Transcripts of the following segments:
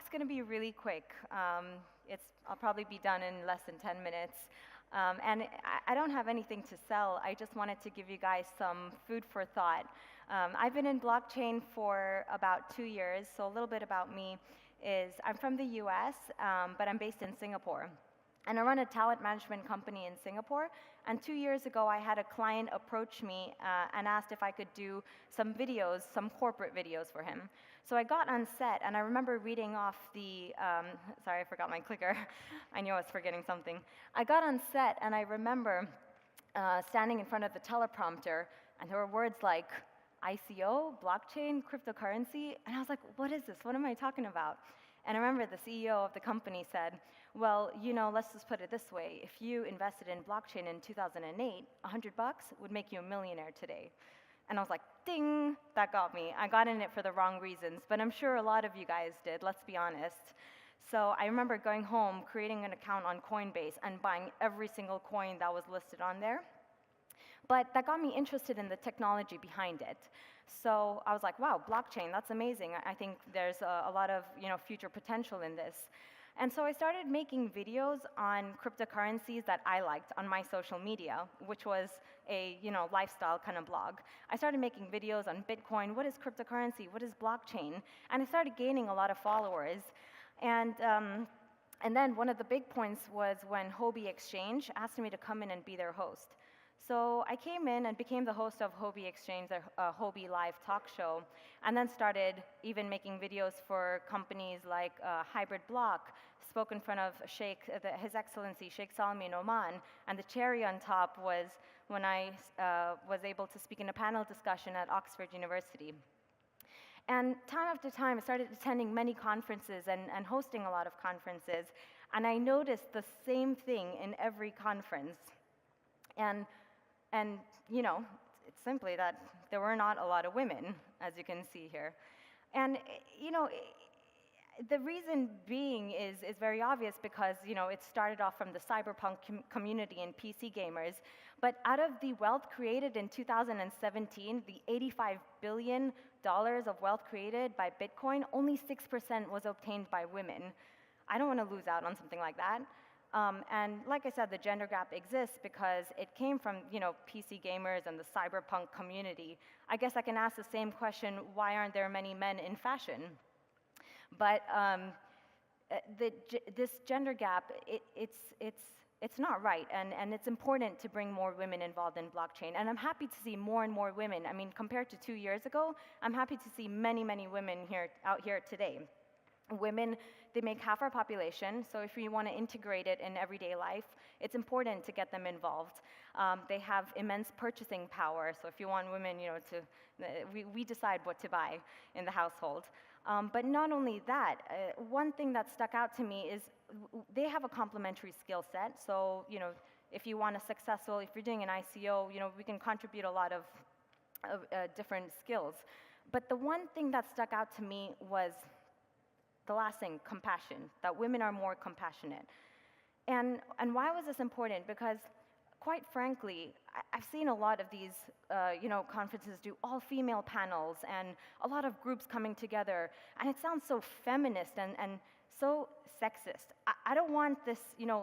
It's going to be really quick. I'll probably be done in less than 10 minutes. And I don't have anything to sell. I just wanted to give you guys some food for thought. I've been in blockchain for about 2 years, so a little bit about me is I'm from the US, but I'm based in Singapore. And I run a talent management company in Singapore. And 2 years ago, I had a client approach me and asked if I could do some videos, some corporate videos for him. So I got on set, and I remember reading off the, sorry, I forgot my clicker. I knew I was forgetting something. I got on set, and I remember standing in front of the teleprompter, and there were words like ICO, blockchain, cryptocurrency, and I was like, what is this? What am I talking about? And I remember the CEO of the company said, well, you know, let's just put it this way. If you invested in blockchain in 2008, $100 would make you a millionaire today. And I was like, ding, that got me. I got in it for the wrong reasons, but I'm sure a lot of you guys did, let's be honest. So I remember going home, creating an account on Coinbase, and buying every single coin that was listed on there. But that got me interested in the technology behind it. So I was like, wow, blockchain, that's amazing. I think there's a lot of future potential in this. And so I started making videos on cryptocurrencies that I liked on my social media, which was a lifestyle kind of blog. I started making videos on Bitcoin, what is cryptocurrency, what is blockchain, and I started gaining a lot of followers. And then one of the big points was when Huobi Exchange asked me to come in and be their host. So I came in and became the host of Huobi Exchange, their Huobi Live talk show, and then started even making videos for companies like Hybrid Block, spoke in front of His Excellency Sheikh Salman bin Oman, and the cherry on top was when I was able to speak in a panel discussion at Oxford University. And time after time, I started attending many conferences and hosting a lot of conferences, and I noticed the same thing in every conference. And it's simply that there were not a lot of women, as you can see here. And, the reason being is very obvious because, it started off from the cyberpunk community and PC gamers. But out of the wealth created in 2017, the $85 billion of wealth created by Bitcoin, only 6% was obtained by women. I don't want to lose out on something like that. And like I said, the gender gap exists because it came from, PC gamers and the cyberpunk community. I guess I can ask the same question, why aren't there many men in fashion? But this gender gap, it's not right, and it's important to bring more women involved in blockchain. And I'm happy to see more and more women. I mean, compared to 2 years ago, I'm happy to see many, many women out here today. Women, they make half our population, so if you want to integrate it in everyday life, it's important to get them involved. They have immense purchasing power, so if you want women, we decide what to buy in the household. But not only that, one thing that stuck out to me is they have a complementary skill set, so if you want if you're doing an ICO, we can contribute a lot of different skills. But the one thing that stuck out to me was the last thing, compassion, that women are more compassionate. And why was this important? Because quite frankly, I've seen a lot of these conferences do all-female panels and a lot of groups coming together, and it sounds so feminist and so sexist. I don't want this,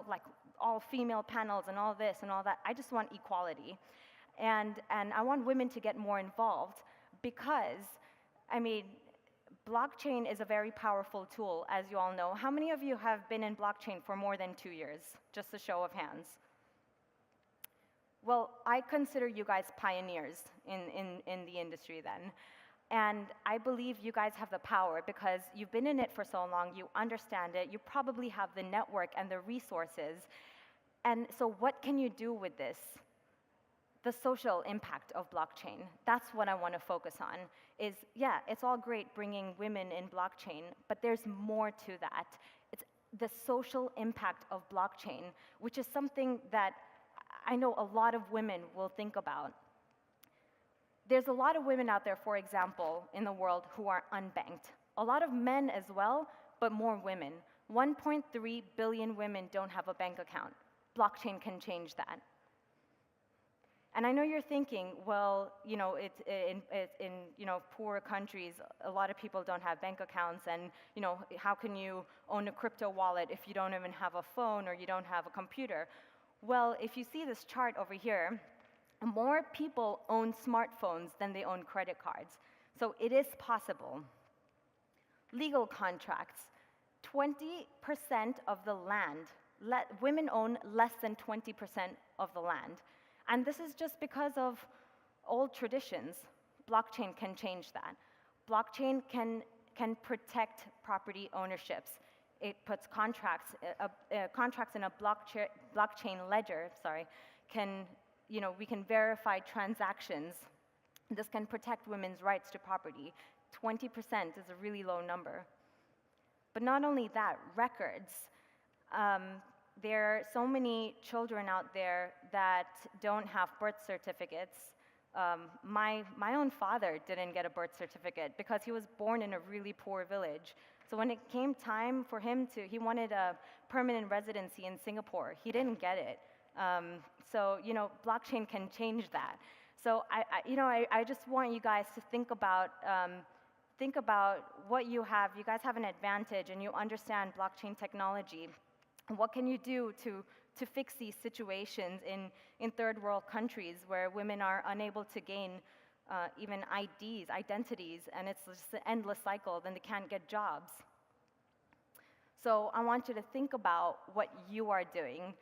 like all-female panels and all this and all that. I just want equality. And I want women to get more involved because, blockchain is a very powerful tool, as you all know. How many of you have been in blockchain for more than 2 years? Just a show of hands. Well, I consider you guys pioneers in the industry then. And I believe you guys have the power because you've been in it for so long, you understand it, you probably have the network and the resources. And so what can you do with this? The social impact of blockchain. That's what I want to focus on is, yeah, it's all great bringing women in blockchain, but there's more to that. It's the social impact of blockchain, which is something that I know a lot of women will think about. There's a lot of women out there, for example, in the world who are unbanked. A lot of men as well, but more women. 1.3 billion women don't have a bank account. Blockchain can change that. And I know you're thinking, well, in poor countries, a lot of people don't have bank accounts, and how can you own a crypto wallet if you don't even have a phone or you don't have a computer? Well, if you see this chart over here, more people own smartphones than they own credit cards. So it is possible. Legal contracts. 20% of the land, women own less than 20% of the land. And this is just because of old traditions. Blockchain can change that. Blockchain can protect property ownerships. It puts contracts in a blockchain ledger, we can verify transactions. This can protect women's rights to property. 20% is a really low number. But not only that, records. There are so many children out there that don't have birth certificates. My own father didn't get a birth certificate because he was born in a really poor village. So when it came time for him he wanted a permanent residency in Singapore. He didn't get it. So blockchain can change that. So I just want you guys to think about what you have. You guys have an advantage, and you understand blockchain technology. What can you do to fix these situations in third world countries where women are unable to gain even identities, and it's just an endless cycle, then they can't get jobs. So I want you to think about what you are doing,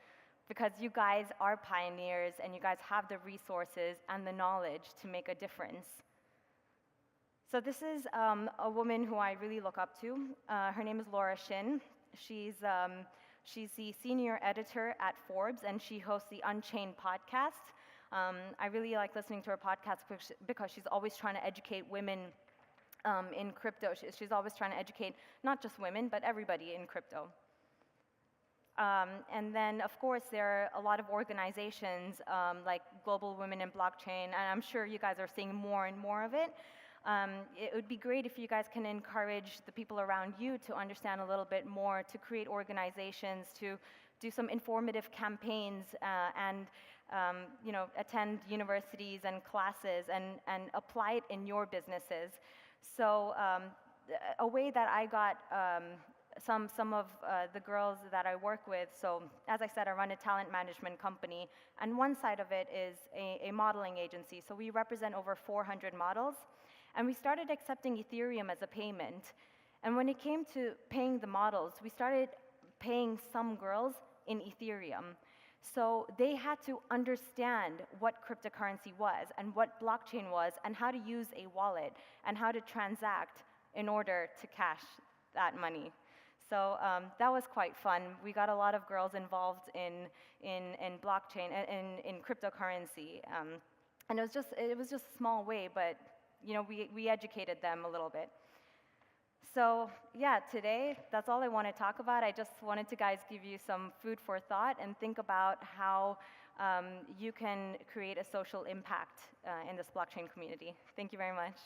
because you guys are pioneers and you guys have the resources and the knowledge to make a difference. So this is a woman who I really look up to. Her name is Laura Shin. She's the senior editor at Forbes, and she hosts the Unchained podcast. I really like listening to her podcast because she's always trying to educate women in crypto. She's always trying to educate not just women, but everybody in crypto. And then, of course, there are a lot of organizations like Global Women in Blockchain, and I'm sure you guys are seeing more and more of it. It would be great if you guys can encourage the people around you to understand a little bit more, to create organizations, to do some informative campaigns, and attend universities and classes and apply it in your businesses. So a way that I got some of the girls that I work with, so as I said, I run a talent management company, and one side of it is a modeling agency. So we represent over 400 models, and we started accepting Ethereum as a payment. And when it came to paying the models, we started paying some girls in Ethereum. So they had to understand what cryptocurrency was and what blockchain was and how to use a wallet and how to transact in order to cash that money. So that was quite fun. We got a lot of girls involved in blockchain, in cryptocurrency. And it was just a small way, but we educated them a little bit. So yeah, today, that's all I want to talk about. I just wanted to guys give you some food for thought and think about how you can create a social impact in this blockchain community. Thank you very much.